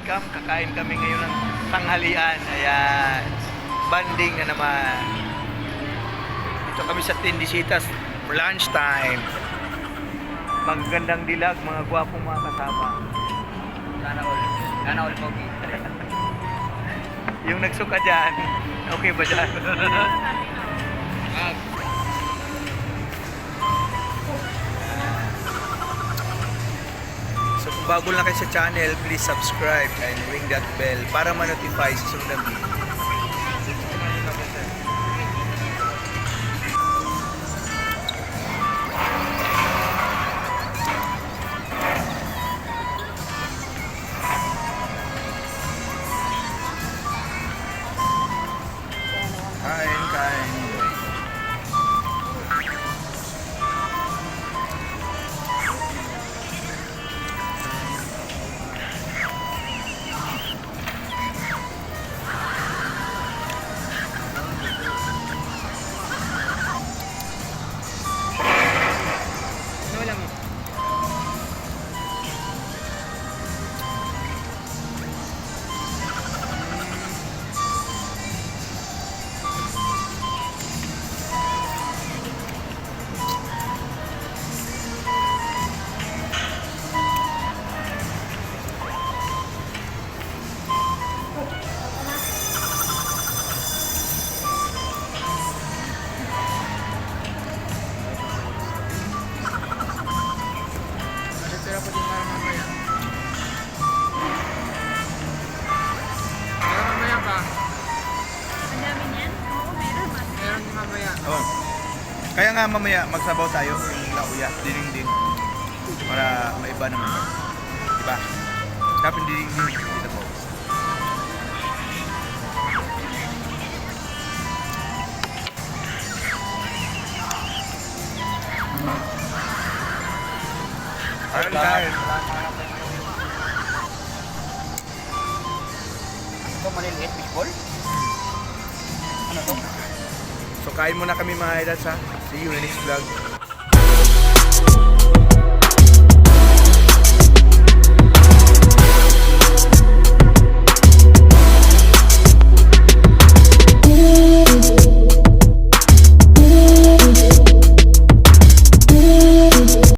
welcome. Kakain kami ngayon ng tanghalian. Ayan. Banding na naman. Dito kami sa Tindisitas. Lunch time. Magandang dilag, mga gwapong mga kasama. Sana all. Sana all pogi. Yung nagsuka dyan, okay ba dyan? So kung bago lang kayo sa channel, please subscribe and ring that bell para ma-notify sa sunod na video. Kain, kain. Wala mo. Natitira po din para mamaya. Para mamaya pa. Ang dami niyan? Oo, meron. Meron din mamaya. Oh. Kaya nga mamaya magsabaw tayo yung lauya, dinding para maiba naman. Diba? Kapag dinding dito po. Kain, kain. Ito maliliit fishball? Ano to? So kain muna kami mga idols ha. See you in the next vlog.